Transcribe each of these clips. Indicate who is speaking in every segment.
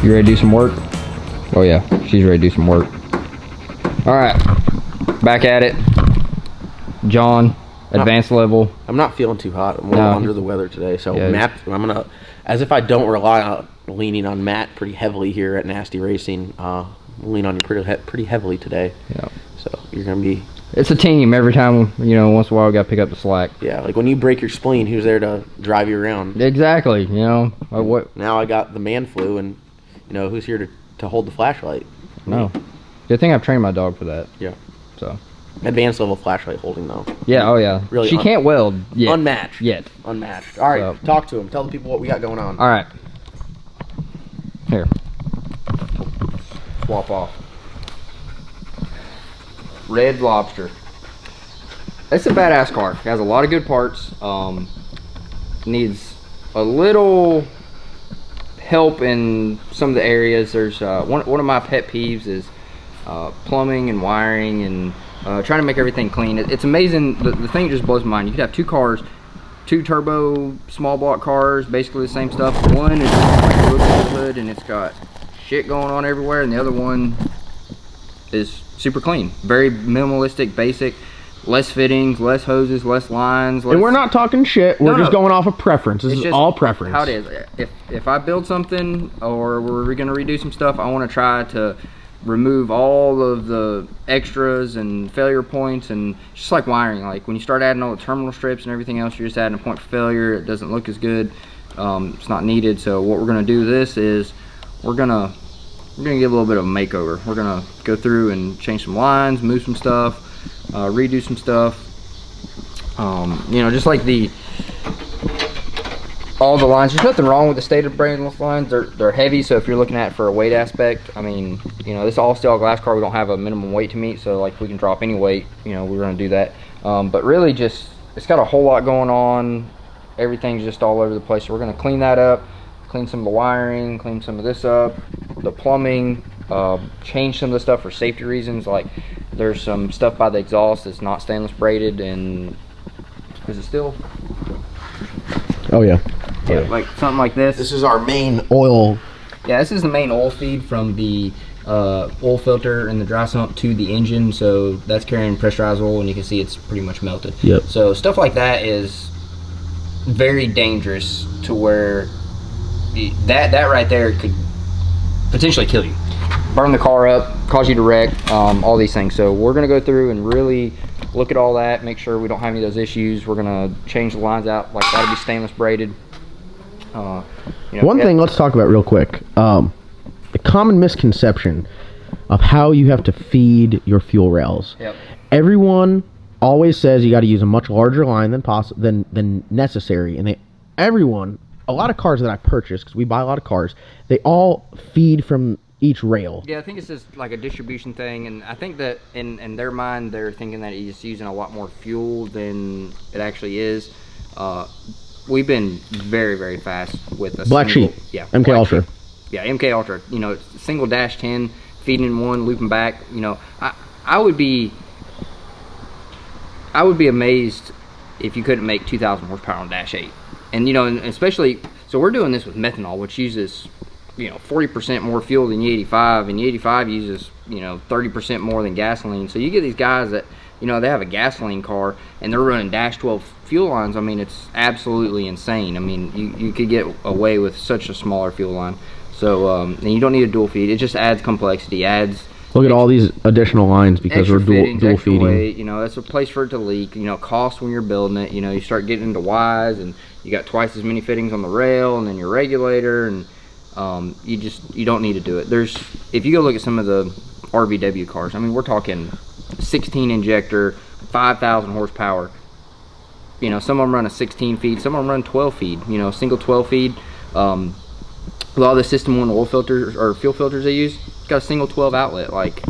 Speaker 1: You ready to do some work? Oh yeah, she's ready to do some work. All right, back at it. John, advanced level.
Speaker 2: I'm not feeling too hot. I'm a little under the weather today, so
Speaker 1: yeah,
Speaker 2: Matt, I'm gonna, as if I don't rely on leaning on Matt pretty heavily here at Nasty Racing. Lean on you pretty heavily today.
Speaker 1: Yeah.
Speaker 2: So you're gonna be.
Speaker 1: It's a team. Every time, you know, once in a while we gotta pick up the slack.
Speaker 2: Yeah, like when you break your spleen, who's there to drive you around?
Speaker 1: Exactly. You know what?
Speaker 2: Now I got the man flu, and you know who's here to hold the flashlight?
Speaker 1: No. Good thing I've trained my dog for that.
Speaker 2: Yeah.
Speaker 1: So.
Speaker 2: Advanced level flashlight holding though.
Speaker 1: Yeah. Oh yeah.
Speaker 2: Really.
Speaker 1: She can't weld yet.
Speaker 2: Unmatched.
Speaker 1: Yet.
Speaker 2: Unmatched. All right. So. Talk to him. Tell the people what we got going on.
Speaker 1: All right. Here. Swap off. Red Lobster. It's a badass car. It has a lot of good parts. Needs a little help in some of the areas. There's one of my pet peeves is plumbing and wiring and trying to make everything clean. It's amazing. The thing that just blows my mind. You could have two cars, two turbo small block cars, basically the same stuff. One is like a little hood and it's got shit going on everywhere, and the other one is super clean, very minimalistic, basic, less fittings, less hoses, less lines.
Speaker 3: And we're not talking shit. We're just going off of preference. This is all preference.
Speaker 1: How it is. If I build something or we're gonna redo some stuff, I want to try to remove all of the extras and failure points, and just like wiring. Like when you start adding all the terminal strips and everything else, you're just adding a point for failure. It doesn't look as good. It's not needed. So what we're gonna do this is we're gonna give a little bit of a makeover. We're gonna go through and change some lines, move some stuff, redo some stuff. You know, just like all the lines. There's nothing wrong with the stated braidless lines. They're heavy, so if you're looking at it for a weight aspect, I mean, you know, this is all steel glass car. We don't have a minimum weight to meet, so like we can drop any weight. You know, we're gonna do that. But really, just it's got a whole lot going on. Everything's just all over the place. So we're gonna clean that up. Clean some of the wiring, clean some of this up, the plumbing, change some of the stuff for safety reasons. Like there's some stuff by the exhaust that's not stainless braided, and is it still?
Speaker 3: Oh yeah.
Speaker 1: Yeah, like something like this.
Speaker 2: This is our main oil.
Speaker 1: Yeah, this is the main oil feed from the oil filter and the dry sump to the engine. So that's carrying pressurized oil, and you can see it's pretty much melted.
Speaker 3: Yep.
Speaker 1: So stuff like that is very dangerous to where that right there could potentially kill you, burn the car up, cause you to wreck, all these things. So we're gonna go through and really look at all that, make sure we don't have any of those issues. We're gonna change the lines out, like that'll be stainless braided. You know,
Speaker 3: one thing let's talk about real quick, the common misconception of how you have to feed your fuel rails.
Speaker 1: Yep.
Speaker 3: Everyone always says you got to use a much larger line than necessary, and a lot of cars that I purchase, because we buy a lot of cars, they all feed from each rail.
Speaker 1: Yeah, I think it's just like a distribution thing, and I think that in their mind they're thinking that it's using a lot more fuel than it actually is. We've been very, very fast with a
Speaker 3: Black Sheep.
Speaker 1: Yeah,
Speaker 3: MK Ultra.
Speaker 1: Sheep. Yeah, MK Ultra. You know, single dash 10, feeding in one, looping back. You know, I would be amazed if you couldn't make 2,000 horsepower on dash 8. And you know, and especially, so we're doing this with methanol, which uses, you know, 40% more fuel than E85, and E85 uses, you know, 30% more than gasoline. So you get these guys that, you know, they have a gasoline car and they're running dash 12 fuel lines. I mean, it's absolutely insane. I mean, you could get away with such a smaller fuel line. So, and you don't need a dual feed. It just adds complexity,
Speaker 3: Look at all these additional lines because we're dual feeding.
Speaker 1: Weight, you know, that's a place for it to leak. You know, cost when you're building it. You know, you start getting into Ys, and you got twice as many fittings on the rail, and then your regulator, and you don't need to do it. If you go look at some of the RVW cars, I mean, we're talking 16 injector, 5,000 horsepower. You know, some of them run a 16 feed, some of them run 12 feed. You know, single 12 feed. A lot of the System 1 oil filters or fuel filters they use, it's got a single 12 outlet. Like,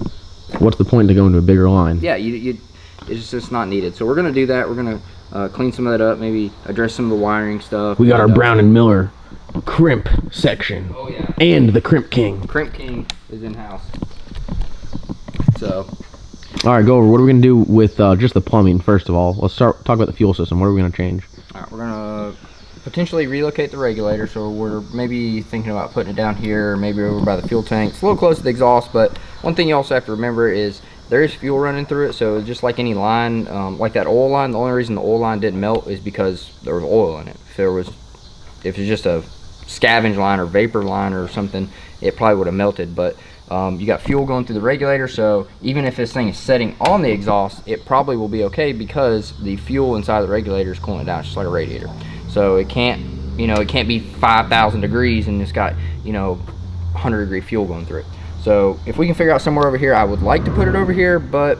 Speaker 3: what's the point to go into a bigger line?
Speaker 1: Yeah, it's just not needed. So we're gonna do that. We're gonna clean some of that up, maybe address some of the wiring stuff.
Speaker 3: We got our Brown and Miller crimp section.
Speaker 1: Oh yeah.
Speaker 3: And the Crimp King.
Speaker 1: Crimp King is in house. So.
Speaker 3: All right, go over. What are we gonna do with just the plumbing first of all? Let's talk about the fuel system. What are we gonna change?
Speaker 1: All right, we're gonna potentially relocate the regulator. So we're maybe thinking about putting it down here, maybe over by the fuel tank. It's a little close to the exhaust, but one thing you also have to remember is there is fuel running through it. So just like any line, like that oil line, the only reason the oil line didn't melt is because there was oil in it. If it was just a scavenge line or vapor line or something, it probably would have melted. But you got fuel going through the regulator, so even if this thing is setting on the exhaust, it probably will be okay because the fuel inside the regulator is cooling it down. It's just like a radiator. So it can't, it can't be 5,000 degrees and it's got, 100-degree fuel going through it. So if we can figure out somewhere over here, I would like to put it over here, but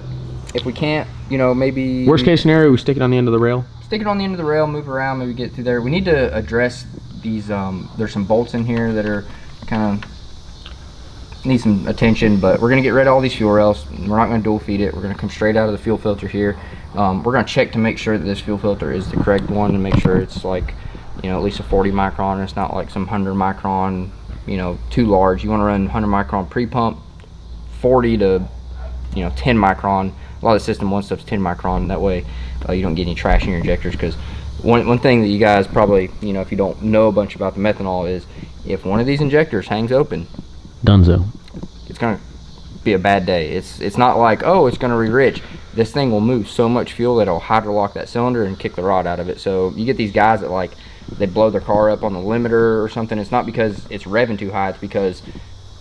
Speaker 1: if we can't, maybe...
Speaker 3: Worst case scenario, we stick it on the end of the rail?
Speaker 1: Stick it on the end of the rail, move around, maybe get through there. We need to address these, there's some bolts in here that are kind of need some attention, but we're going to get rid of all these fuel rails. We're not going to dual feed it. We're going to come straight out of the fuel filter here. We're going to check to make sure that this fuel filter is the correct one and make sure it's like, at least a 40 micron, and it's not like some 100 micron, too large. You want to run 100 micron pre-pump, 40 to, 10 micron. A lot of the system one stuff's 10 micron. That way you don't get any trash in your injectors, because one thing that you guys probably, if you don't know a bunch about the methanol, is if one of these injectors hangs open,
Speaker 3: Dunzo.
Speaker 1: It's gonna be a bad day. It's not like, oh, it's gonna re-rich. This thing will move so much fuel that it'll hydrolock that cylinder and kick the rod out of it. So you get these guys that like they blow their car up on the limiter or something. It's not because it's revving too high. It's because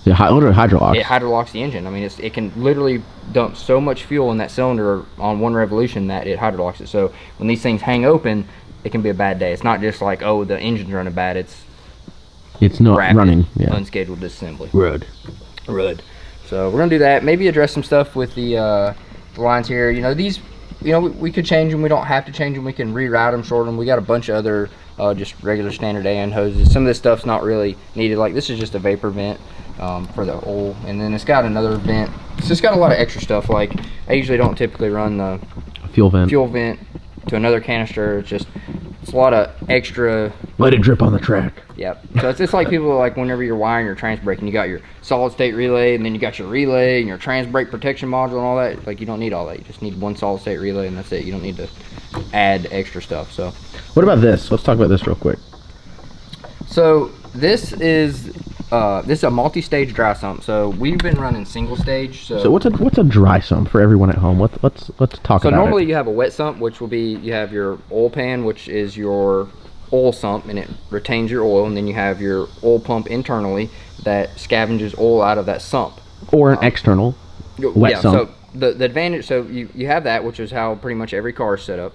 Speaker 3: the hydrolocks.
Speaker 1: It hydrolocks the engine. I mean, it can literally dump so much fuel in that cylinder on one revolution that it hydrolocks it. So when these things hang open, it can be a bad day. It's not just like, oh, the engine's running bad.
Speaker 3: It's not
Speaker 1: rapid,
Speaker 3: running. Yeah.
Speaker 1: Unscheduled disassembly.
Speaker 3: Rud.
Speaker 1: So we're gonna do that. Maybe address some stuff with the lines here. These, we could change them. We don't have to change them. We can reroute them, short them. We got a bunch of other just regular standard AN hoses. Some of this stuff's not really needed. Like this is just a vapor vent for the oil, and then it's got another vent. So it's got a lot of extra stuff. Like I usually don't typically run the
Speaker 3: fuel vent
Speaker 1: to another canister. It's a lot of extra.
Speaker 3: Let it drip on the track.
Speaker 1: Yep. So it's just like people, like whenever you're wiring your trans brake and you got your solid state relay and then you got your relay and your trans brake protection module and all that. Like you don't need all that. You just need one solid state relay and that's it. You don't need to add extra stuff. So
Speaker 3: what about this? Let's talk about this real quick.
Speaker 1: So this is a multi-stage dry sump. So we've been running single stage. So
Speaker 3: what's a dry sump for everyone at home? Let's talk about it.
Speaker 1: So normally you have a wet sump, which will be, you have your oil pan, which is your oil sump, and it retains your oil, and then you have your oil pump internally that scavenges oil out of that sump.
Speaker 3: Or an external wet sump.
Speaker 1: So the advantage, so you have that, which is how pretty much every car is set up.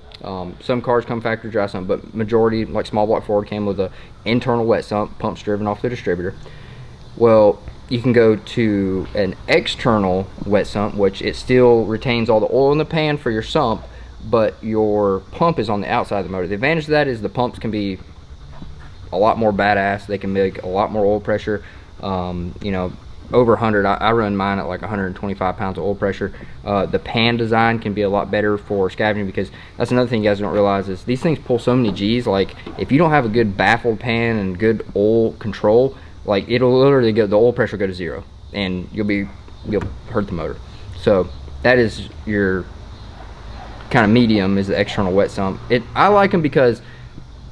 Speaker 1: Some cars come factory dry sump, but majority, like small block Ford, came with a internal wet sump, pumps driven off the distributor. Well, you can go to an external wet sump, which it still retains all the oil in the pan for your sump, but your pump is on the outside of the motor. The advantage of that is the pumps can be a lot more badass. They can make a lot more oil pressure. Over 100. I run mine at like 125 pounds of oil pressure. The pan design can be a lot better for scavenging, because that's another thing you guys don't realize is these things pull so many G's. Like if you don't have a good baffled pan and good oil control, like it'll literally the oil pressure go to zero and you'll hurt the motor. So that is your kind of medium, is the external wet sump. I like them because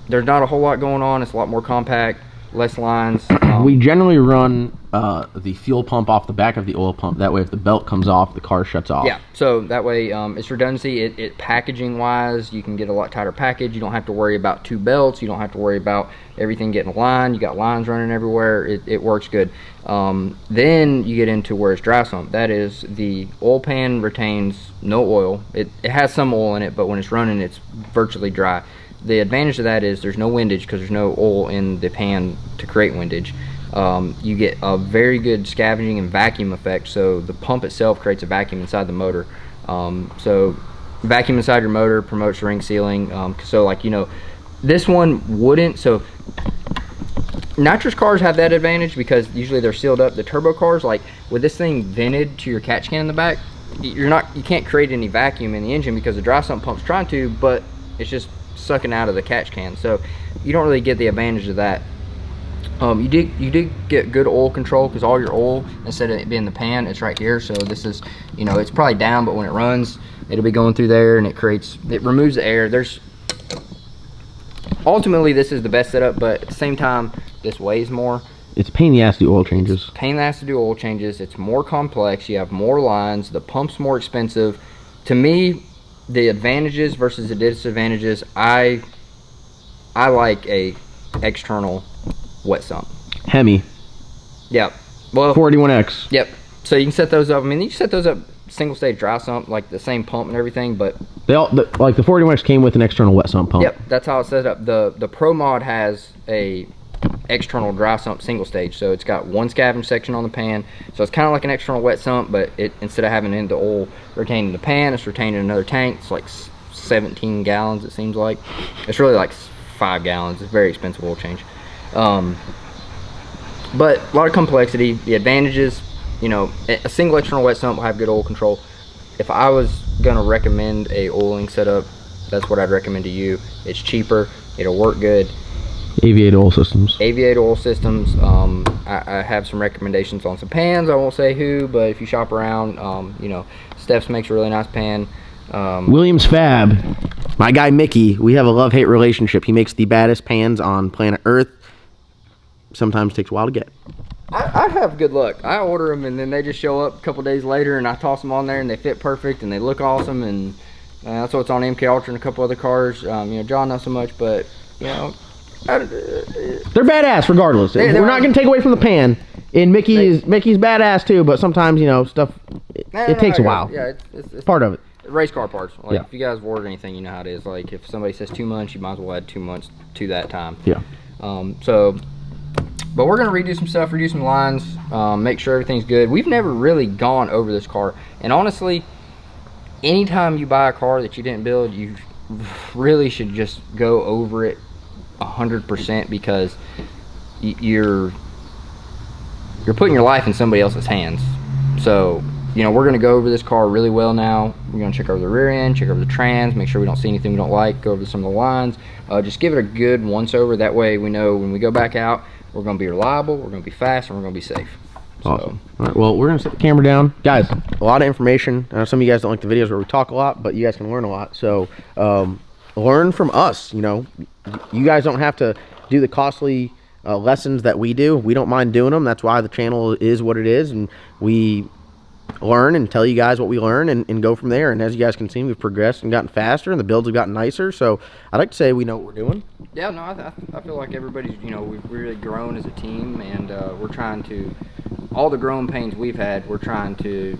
Speaker 1: there's not a whole lot going on. It's a lot more compact, less lines.
Speaker 3: We generally run the fuel pump off the back of the oil pump. That way if the belt comes off, the car shuts off.
Speaker 1: Yeah, so that way it's redundancy. It packaging wise, you can get a lot tighter package. You don't have to worry about two belts. You don't have to worry about everything getting aligned. You got lines running everywhere. It works good. Then you get into where it's dry sump. That is, the oil pan retains no oil. It has some oil in it, but when it's running, it's virtually dry. The advantage of that is there's no windage, because there's no oil in the pan to create windage. You get a very good scavenging and vacuum effect, so the pump itself creates a vacuum inside the motor. So vacuum inside your motor promotes ring sealing. So like, this one wouldn't. So nitrous cars have that advantage because usually they're sealed up. The turbo cars, like with this thing vented to your catch can in the back, you can't create any vacuum in the engine because the dry sump pump's trying to, but it's just sucking out of the catch can, so you don't really get the advantage of that. You did get good oil control, because all your oil, instead of it being the pan, it's right here. So this is, it's probably down, but when it runs, it'll be going through there, and it removes the air. ultimately this is the best setup, but at the same time, this weighs more.
Speaker 3: It's a pain in the ass to do oil changes.
Speaker 1: Pain in the ass to do oil changes. It's more complex. You have more lines. The pump's more expensive. To me, the advantages versus the disadvantages, I like a external wet sump.
Speaker 3: Hemi.
Speaker 1: Yep. Well,
Speaker 3: 41X.
Speaker 1: Yep. So you can set those up. I mean, you can set those up single stage dry sump, like the same pump and everything, but
Speaker 3: They all like the 41X came with an external wet sump pump.
Speaker 1: yep, that's how it's set up. The Pro Mod has a external dry sump single stage, so it's got one scavenge section on the pan, so it's kind of like an external wet sump, but it, instead of having the oil retained in the pan, it's retained in another tank. It's like 17 gallons, it seems like. It's really like 5 gallons. It's a very expensive oil change, but a lot of complexity. The advantages, you know, a single external wet sump will have good oil control. If I was gonna recommend a oiling setup, that's what I'd recommend to you. It's cheaper, it'll work good.
Speaker 3: Aviate oil systems.
Speaker 1: Aviate oil systems. I have some recommendations on some pans. I won't say who, but if you shop around, you know, Steph's makes a really nice pan.
Speaker 3: Williams Fab, my guy Mickey, we have a love-hate relationship. He makes the baddest pans on planet Earth. Sometimes takes a while to get.
Speaker 1: I have good luck. I order them and then they just show up a couple days later, and I toss them on there and they fit perfect and they look awesome, and that's what's on MK Ultra and a couple other cars. You know, John not so much, but you know,
Speaker 3: they're badass regardless. We're not going to take away from the pan. And Mickey's badass too, but sometimes, you know, stuff it takes a while. Yeah, it's part of it.
Speaker 1: Race car parts. Like,
Speaker 3: yeah.
Speaker 1: If you guys have ordered anything, you know how it is. Like, if somebody says 2 months, you might as well add 2 months to that time.
Speaker 3: Yeah.
Speaker 1: But we're gonna redo some stuff, redo some lines, make sure everything's good. We've never really gone over this car, and honestly, anytime you buy a car that you didn't build, you really should just go over it 100%, because you're putting your life in somebody else's hands. So, you know, we're gonna go over this car really well now. We're gonna check over the rear end, check over the trans, make sure we don't see anything we don't like, go over some of the lines, just give it a good once over. That way we know when we go back out, we're going to be reliable, we're going to be fast, and we're going to be safe.
Speaker 3: Awesome. All right, well, we're going to set the camera down. Guys, a lot of information. I know some of you guys don't like the videos where we talk a lot, but you guys can learn a lot. So learn from us. You know, you guys don't have to do the costly lessons that we do. We don't mind doing them. That's why the channel is what it is, and we learn and tell you guys what we learn, and go from there. And as you guys can see, we've progressed and gotten faster, and the builds have gotten nicer. So I'd like to say we know what we're doing.
Speaker 1: Yeah, no, I feel like everybody's, you know, we've really grown as a team, and we're trying to, all the growing pains we've had, we're trying to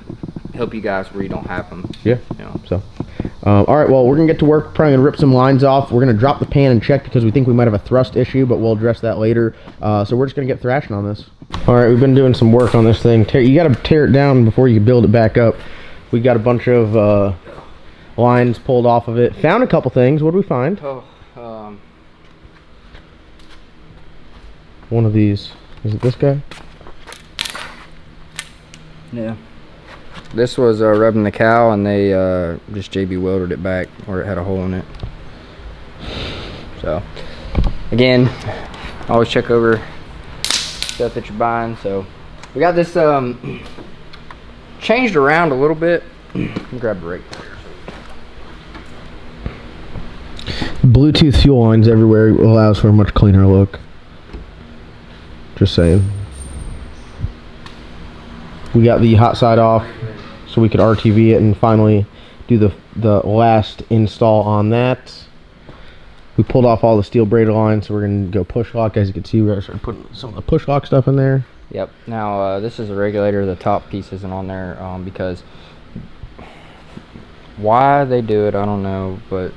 Speaker 1: help you guys where you don't have them.
Speaker 3: Yeah.
Speaker 1: You know.
Speaker 3: So all right, well, we're gonna get to work. Probably gonna rip some lines off. We're gonna drop the pan and check, because we think we might have a thrust issue, but we'll address that later. So we're just gonna get thrashing on this. All right, we've been doing some work on this thing. You got to tear it down before you build it back up. We got a bunch of lines pulled off of it. Found a couple things. What did we find? One of these. Is it this guy?
Speaker 1: Yeah. This was rubbing the cow, and they just JB welded it back where it had a hole in it. So, again, always check over stuff that you're buying. So, we got this changed around a little bit. Let me grab a rake.
Speaker 3: Bluetooth fuel lines everywhere allows for a much cleaner look. Just saying. We got the hot side off so we could RTV it and finally do the last install on that. We pulled off all the steel braided lines, so we're going to go push lock. As you can see, we're going to start putting some of the push lock stuff in there.
Speaker 1: Yep. Now, this is a regulator. The top piece isn't on there because why they do it, I don't know, but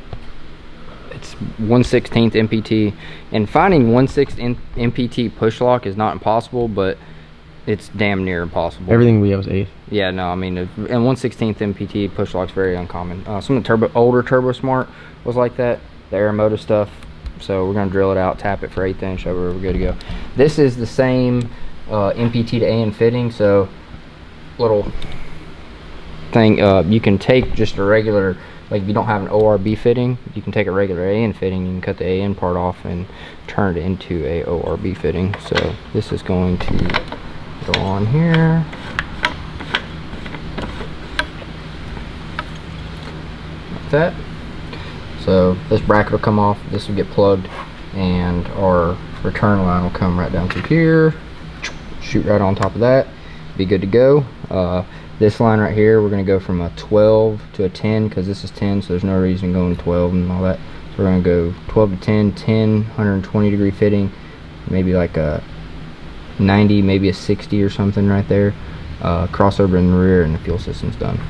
Speaker 1: it's 1/16 MPT, and finding 1/6 MPT push lock is not impossible, but it's damn near impossible.
Speaker 3: Everything we have is 8.
Speaker 1: Yeah, no, I mean, and 1/16 MPT push lock's very uncommon. Some of the older Turbo Smart was like that, the Aeromotive stuff. So we're gonna drill it out, tap it for 1/8 inch, over, we're good to go. This is the same MPT to AN fitting, so little thing, you can take just a regular, like if you don't have an ORB fitting, you can take a regular AN fitting, you can cut the AN part off and turn it into a ORB fitting. So this is going to go on here. Like that. So this bracket will come off, this will get plugged, and our return line will come right down through here, shoot right on top of that, be good to go. This line right here, we're going to go from a 12 to a 10 because this is 10, so there's no reason going 12 and all that. So we're going to go 12 to 10, 10, 120 degree fitting, maybe like a 90, maybe a 60 or something right there. Crossover in the rear, and the fuel system's done.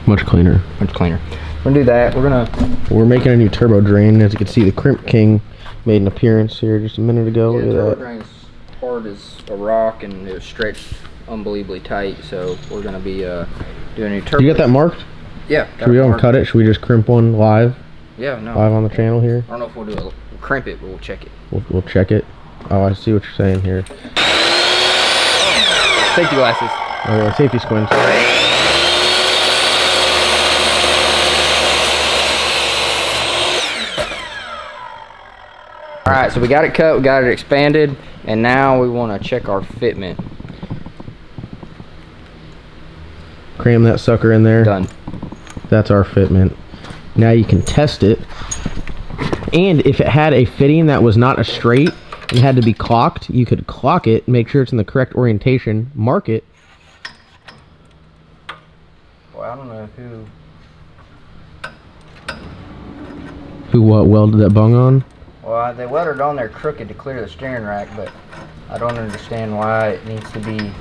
Speaker 3: Much cleaner.
Speaker 1: Much cleaner. We're going to do that.
Speaker 3: We're making a new turbo drain. As you can see, the Crimp King made an appearance here just a minute ago.
Speaker 1: Yeah,
Speaker 3: Look
Speaker 1: the
Speaker 3: at
Speaker 1: turbo
Speaker 3: that.
Speaker 1: drain's hard as a rock, and it was stretched unbelievably tight, so we're going to be doing a new turbo.
Speaker 3: You got that marked?
Speaker 1: Yeah.
Speaker 3: Should we go and cut it? Should we just crimp one live?
Speaker 1: Yeah, no.
Speaker 3: Live on the channel here?
Speaker 1: I don't know if we'll do it. We'll crimp it, but we'll check it.
Speaker 3: We'll check it. Oh, I see what you're saying here.
Speaker 1: Safety glasses.
Speaker 3: Okay, safety squints.
Speaker 1: Alright, so we got it cut, we got it expanded, and now we want to check our fitment.
Speaker 3: Cram that sucker in there.
Speaker 1: Done.
Speaker 3: That's our fitment. Now you can test it. And if it had a fitting that was not a straight and had to be clocked, you could clock it, make sure it's in the correct orientation, mark it.
Speaker 1: Well, I don't know
Speaker 3: Who what welded that bung on?
Speaker 1: Well, they welded it on there crooked to clear the steering rack, but I don't understand why it needs to be.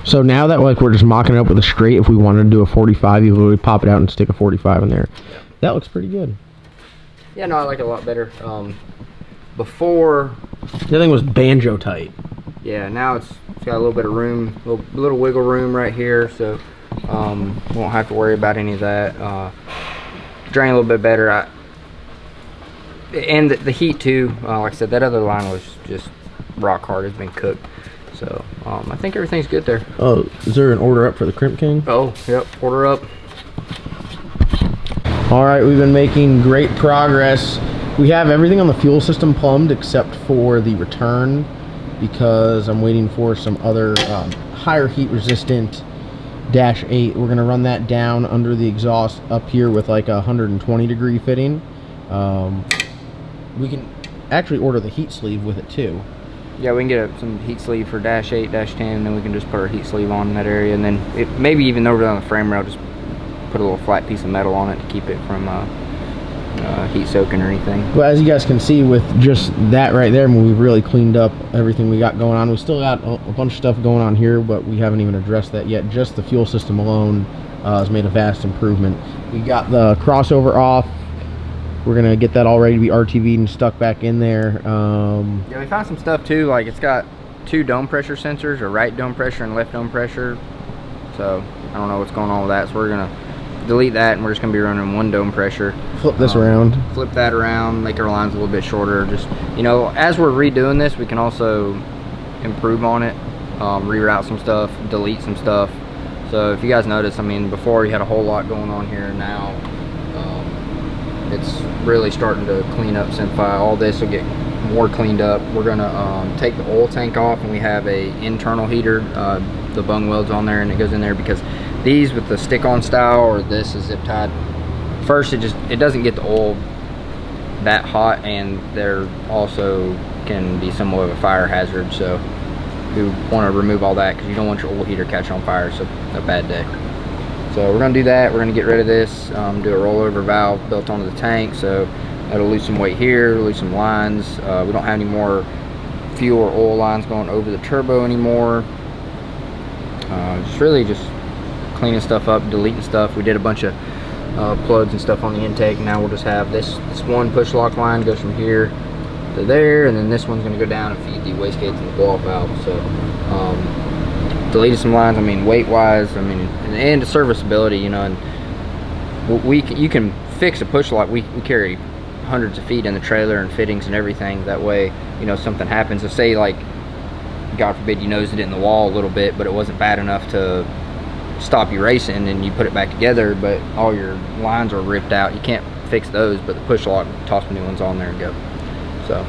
Speaker 3: So now that like we're just mocking it up with a straight, if we wanted to do a 45, you would pop it out and stick a 45 in there. That looks pretty good.
Speaker 1: Yeah, no, I like it a lot better. Before,
Speaker 3: The thing was banjo tight.
Speaker 1: yeah, now it's got a little bit of room, little wiggle room right here, so won't have to worry about any of that. Drain a little bit better. And the heat too, like I said, that other line was just rock hard, it's been cooked. So I think everything's good there.
Speaker 3: Oh, is there an order up for the Crimp King?
Speaker 1: Oh, yep, order up.
Speaker 3: All right, we've been making great progress. We have everything on the fuel system plumbed except for the return, because I'm waiting for some other higher heat resistant dash 8. We're gonna run that down under the exhaust up here with like a 120 degree fitting. We can actually order the heat sleeve with it too.
Speaker 1: Yeah, we can get some heat sleeve for dash 8, dash 10, and then we can just put our heat sleeve on in that area, and then maybe even over on the frame rail, just put a little flat piece of metal on it to keep it from heat soaking or anything.
Speaker 3: Well, as you guys can see with just that right there, we've really cleaned up everything we got going on. We still got a bunch of stuff going on here, but we haven't even addressed that yet. Just the fuel system alone has made a vast improvement. We got the crossover off. We're gonna get that all ready to be RTV'd and stuck back in there.
Speaker 1: Yeah, we found some stuff too, like it's got 2 dome pressure sensors, a right dome pressure and left dome pressure. So I don't know what's going on with that, so we're gonna delete that and we're just gonna be running 1 dome pressure.
Speaker 3: Flip this around.
Speaker 1: Flip that around, make our lines a little bit shorter. Just, you know, as we're redoing this, we can also improve on it, reroute some stuff, delete some stuff. So if you guys notice, I mean, before you had a whole lot going on here, now it's really starting to clean up, simplify. All this will get more cleaned up. We're gonna take the oil tank off, and we have a internal heater. The bung welds on there, and it goes in there because these with the stick-on style or this is zip tied. First, it doesn't get the oil that hot, and they're also can be somewhat of a fire hazard. So we want to remove all that because you don't want your oil heater catching on fire. So a bad day. So we're gonna do that. We're gonna get rid of this, do a rollover valve built onto the tank, so that'll lose some weight here, lose some lines. We don't have any more fuel or oil lines going over the turbo anymore. Just really just cleaning stuff up, deleting stuff. We did a bunch of plugs and stuff on the intake. Now we'll just have this one push lock line goes from here to there, and then this one's gonna go down and feed the wastegates and the blow-off valve. So deleted some lines. I mean, weight wise, I mean, and the serviceability, you know, and you can fix a push lock. We carry hundreds of feet in the trailer and fittings and everything. That way, you know, something happens. So say like, God forbid, you nosed it in the wall a little bit, but it wasn't bad enough to stop you racing, and you put it back together, but all your lines are ripped out. You can't fix those, but the push lock, toss the new ones on there and go. So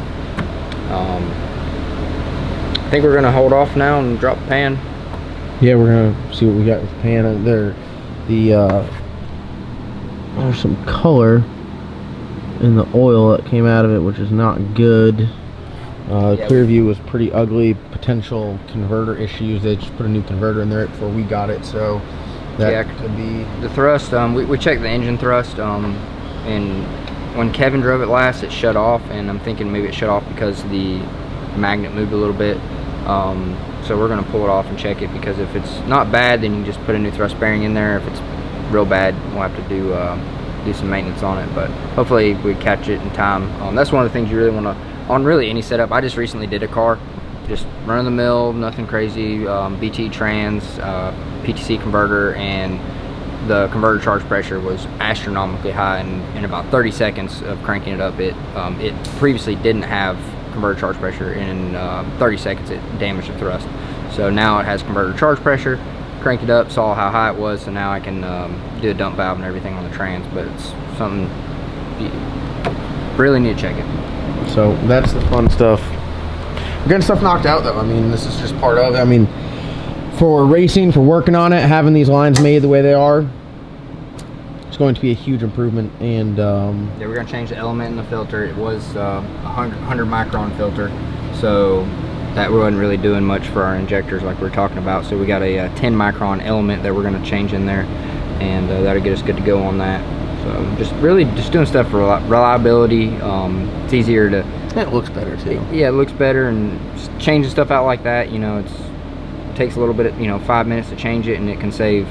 Speaker 1: I think we're gonna hold off now and drop the pan.
Speaker 3: Yeah, we're gonna see what we got with the pan there. There's some color. in the oil that came out of it, which is not good. Clear view was pretty ugly. Potential converter issues. They just put a new converter in there before we got it, so that could be
Speaker 1: the thrust. We checked the engine thrust, and when Kevin drove it last, it shut off, and I'm thinking maybe it shut off because the magnet moved a little bit. So we're gonna pull it off and check it, because if it's not bad, then you can just put a new thrust bearing in there. If it's real bad, we'll have to do some maintenance on it, but hopefully we catch it in time. That's one of the things you really want to, on really any setup. I just recently did a car, just run of the mill, nothing crazy, BT trans, PTC converter, and the converter charge pressure was astronomically high, and in about 30 seconds of cranking it up, it previously didn't have converter charge pressure, and in 30 seconds it damaged the thrust. So now it has converter charge pressure. Cranked it up, saw how high it was, so now I can do a dump valve and everything on the trans, but it's something you really need to check it.
Speaker 3: So that's the fun stuff. We're getting stuff knocked out though. I mean, this is just part of it. I mean, for racing, for working on it, having these lines made the way they are, it's going to be a huge improvement. And
Speaker 1: yeah, we're gonna change the element in the filter. It was a 100 micron filter, so that wasn't really doing much for our injectors like we were talking about. So we got a 10 micron element that we're going to change in there, and that'll get us good to go on that. So just doing stuff for reliability. It's easier to,
Speaker 3: it looks better too.
Speaker 1: Yeah, it looks better, and changing stuff out like that, you know, it takes a little bit of, 5 minutes to change it, and it can save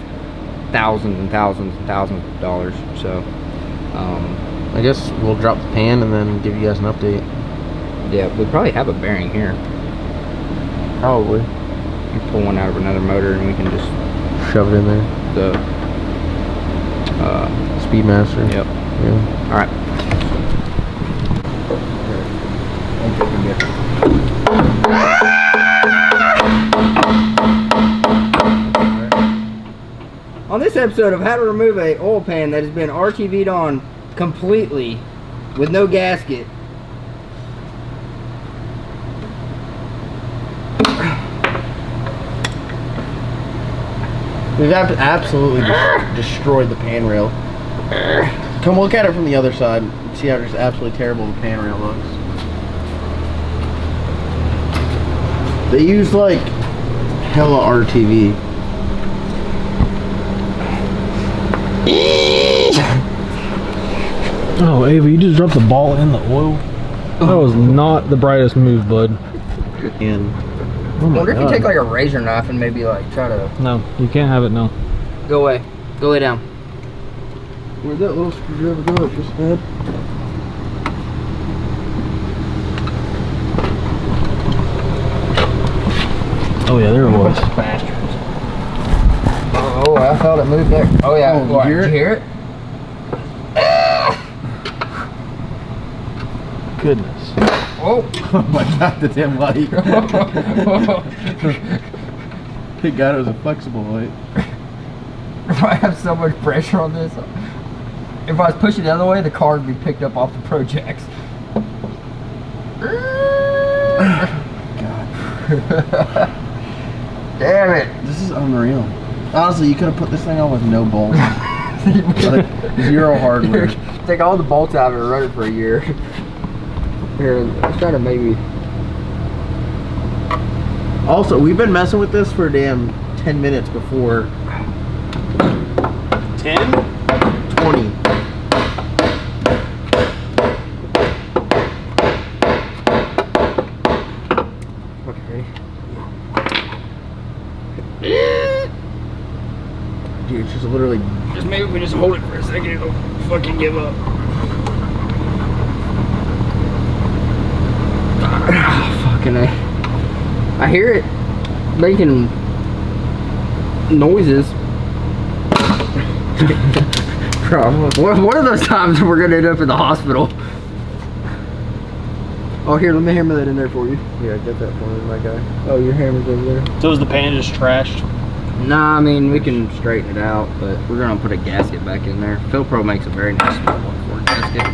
Speaker 1: thousands and thousands and thousands of dollars. So
Speaker 3: I guess we'll drop the pan and then give you guys an update.
Speaker 1: Yeah, we probably have a bearing here.
Speaker 3: Probably.
Speaker 1: You pull one out of another motor and we can just
Speaker 3: shove it in there.
Speaker 1: The
Speaker 3: Speedmaster.
Speaker 1: Yep.
Speaker 3: Yeah.
Speaker 1: All right. On this episode of how to remove a oil pan that has been RTV'd on completely with no gasket.
Speaker 3: We've absolutely destroyed the pan rail. Come look at it from the other side and see how just absolutely terrible the pan rail looks. They use like hella RTV.
Speaker 4: Oh, Ava, you just dropped the ball in the oil? That was not the brightest move, bud.
Speaker 3: And
Speaker 1: I wonder if you take like a razor knife and maybe like try to...
Speaker 4: No, you can't have it, no.
Speaker 1: Go away. Go lay down.
Speaker 3: where'd that little screwdriver go? It just had.
Speaker 4: Oh yeah, there it was.
Speaker 1: Bastards. Oh, I felt it move there. Oh yeah.
Speaker 3: Oh,
Speaker 1: What,
Speaker 3: you hear
Speaker 1: did
Speaker 3: it?
Speaker 1: you hear it?
Speaker 4: Goodness.
Speaker 1: Oh.
Speaker 3: But not the damn light. Thank God it was a flexible light.
Speaker 1: If I have so much pressure on this, if I was pushing the other way, the car would be picked up off the projects.
Speaker 3: God.
Speaker 1: Damn it.
Speaker 3: This is unreal. Honestly, you could have put this thing on with no bolts. Like, zero hardware.
Speaker 1: Take all the bolts out of it and run it for a year. Here, let's try to maybe...
Speaker 3: Also, we've been messing with this for damn 10 minutes before.
Speaker 4: 10?
Speaker 3: 20.
Speaker 1: Okay.
Speaker 3: Dude, it's just literally.
Speaker 1: Just maybe we just hold it for a second and it'll fucking give up. Fucking A. I hear it making noises. One of those times we're gonna end up in the hospital. Oh, here, let me hammer that in there for you.
Speaker 3: Yeah, get that for me, my guy.
Speaker 1: Oh, your hammer's over there.
Speaker 4: So is the pan just trashed?
Speaker 1: Nah, I mean, we can straighten it out, but we're gonna put a gasket back in there. Philpro makes a very nice small one for a gasket.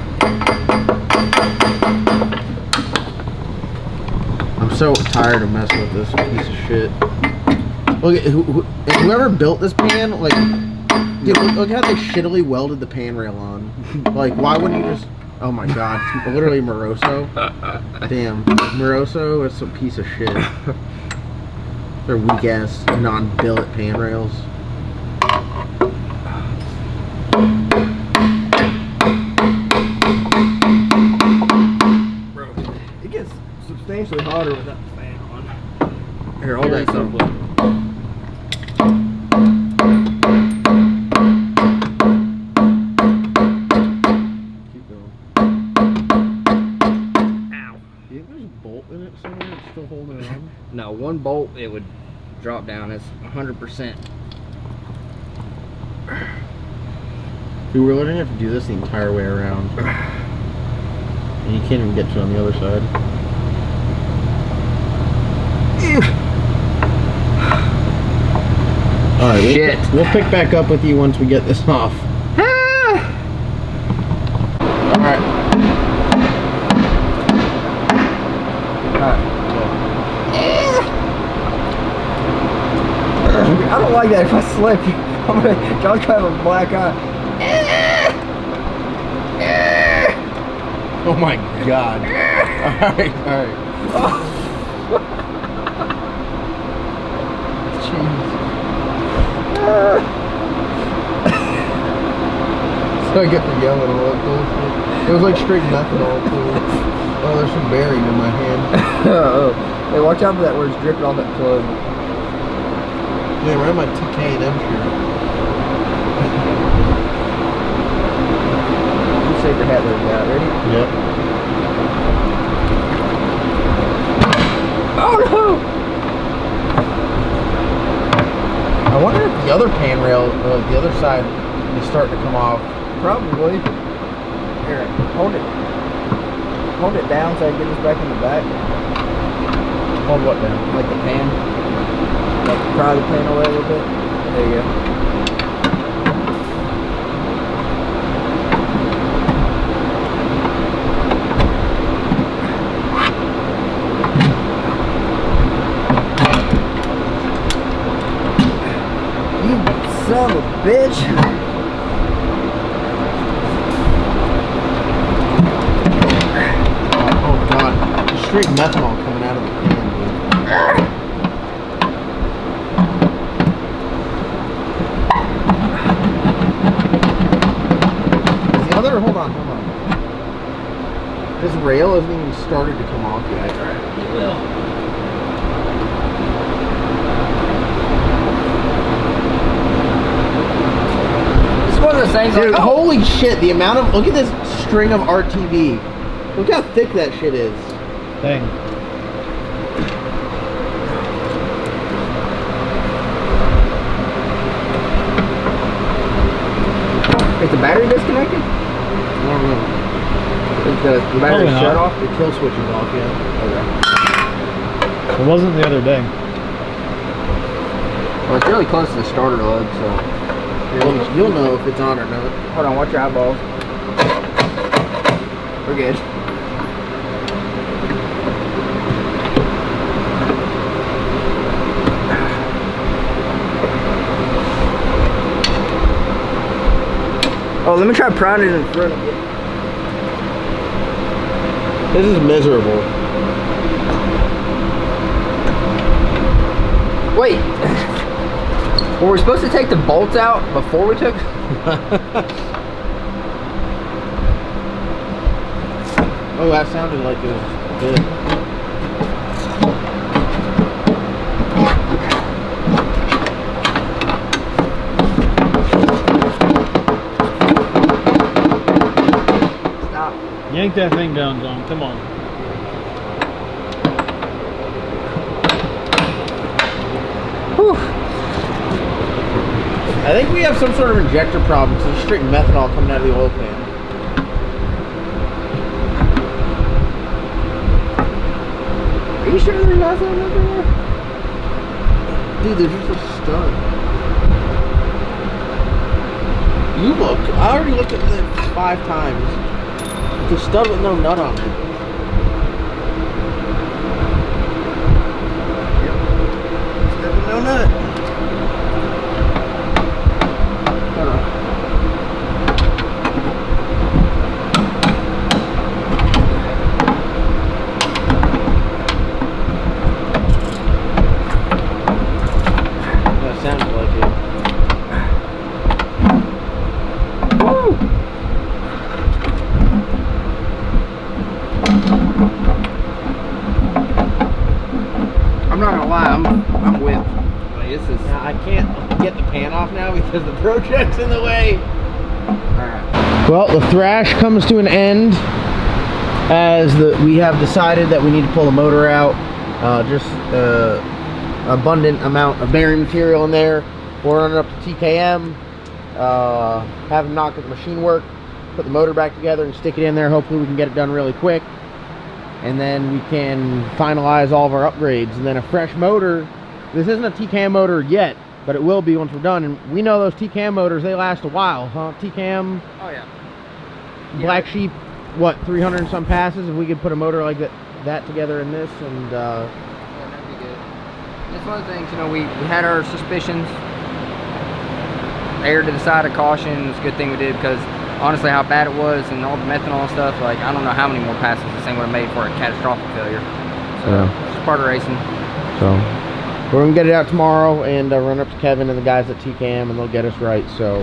Speaker 3: I'm so tired of messing with this piece of shit. Look at whoever built this pan, like, dude, look how they shittily welded the pan rail on. Like, why wouldn't you just? Oh my god, it's literally Moroso. Damn, Moroso is some piece of shit. They're weak ass non-billet pan rails.
Speaker 1: Bro, it gets substantially hotter without the fan on.
Speaker 3: Here, hold that some. Keep going.
Speaker 1: Ow.
Speaker 3: Do you think there's a bolt in it somewhere that's still holding it on?
Speaker 1: No, one bolt, it would drop down. It's 100%.
Speaker 3: Dude, we're literally gonna have to do this the entire way around. And you can't even get to it on the other side. Alright, we'll pick back up with you once we get this off. Alright.
Speaker 1: I don't like that. If I slip, John's gonna have a black eye.
Speaker 3: Oh my god. Alright, alright. Jeez. So I get the yelling all that bullshit. It was like straight methanol too. Oh, there's some bearing in my hand.
Speaker 1: Oh, hey, watch out for that where it's dripping off that plug.
Speaker 3: Yeah, right on my TK&M shirt.
Speaker 1: You save your hat there, guy. Ready?
Speaker 3: Yep.
Speaker 1: Oh no!
Speaker 3: I wonder if the other pan rail, the other side, is starting to come off.
Speaker 1: Probably. Here, hold it. Hold it down so I can get this back in the back.
Speaker 3: Hold what down?
Speaker 1: Like the pan. Like pry the pan away a little bit. There you go. You son of a bitch.
Speaker 3: Oh god, straight methanol coming out of the pan, dude. Is the other, hold on. This rail isn't even started to come off yet.
Speaker 1: It will. It's one of those things
Speaker 3: Dude,
Speaker 1: like,
Speaker 3: holy shit, the amount of, look at this string of RTV. Look how thick that shit is.
Speaker 4: Dang.
Speaker 1: Is the battery disconnected?
Speaker 3: I don't know.
Speaker 1: Is the battery
Speaker 4: Probably
Speaker 1: shut
Speaker 4: not.
Speaker 1: off?
Speaker 3: The kill switch is off, yeah.
Speaker 1: Okay.
Speaker 4: It wasn't the other day.
Speaker 1: Well, it's really close to the starter load, so.
Speaker 3: You'll know if it's on or not.
Speaker 1: Hold on, watch your eyeballs. We're good. Oh, let me try prying it in front of you.
Speaker 3: This is miserable.
Speaker 1: Wait. Were we supposed to take the bolts out before we took?
Speaker 3: Oh, that sounded like it was good.
Speaker 1: Stop.
Speaker 4: Yank that thing down, John. Come on.
Speaker 1: Whew.
Speaker 3: I think we have some sort of injector problem because there's straight methanol coming out of the oil pan.
Speaker 1: Are you sure there's not something up there?
Speaker 3: Dude, there's just a stud. You look. I already looked at it 5 times. The stud with no nut on it.
Speaker 1: Stud with no nut. Hold on.
Speaker 3: because the project's in the way.
Speaker 1: Alright.
Speaker 3: Well, the thrash comes to an end as we have decided that we need to pull the motor out. Just abundant amount of bearing material in there. We're running up to TKM. Have them knock at the machine work, put the motor back together and stick it in there. Hopefully we can get it done really quick. And then we can finalize all of our upgrades. And then a fresh motor. This isn't a TKM motor yet, but it will be once we're done. And we know those TKM motors, they last a while, huh? TKM,
Speaker 1: Oh yeah.
Speaker 3: Black Sheep, what, 300 and some passes? If we could put a motor like that together in this, and
Speaker 1: yeah, that'd be good. That's one of the things, you know, we had our suspicions. Erred to the side of caution. It's a good thing we did, because honestly how bad it was and all the methanol and stuff, like I don't know how many more passes this thing would have made for a catastrophic failure. So
Speaker 3: yeah.
Speaker 1: it's just part of racing.
Speaker 3: So we're gonna get it out tomorrow and run up to Kevin and the guys at TKM, and they'll get us right. So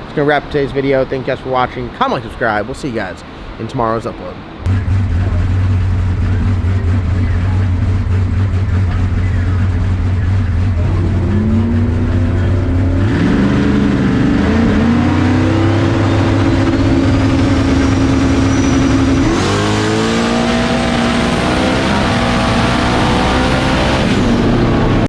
Speaker 3: it's gonna wrap today's video. Thank you guys for watching. Comment, like, subscribe. We'll see you guys in tomorrow's upload.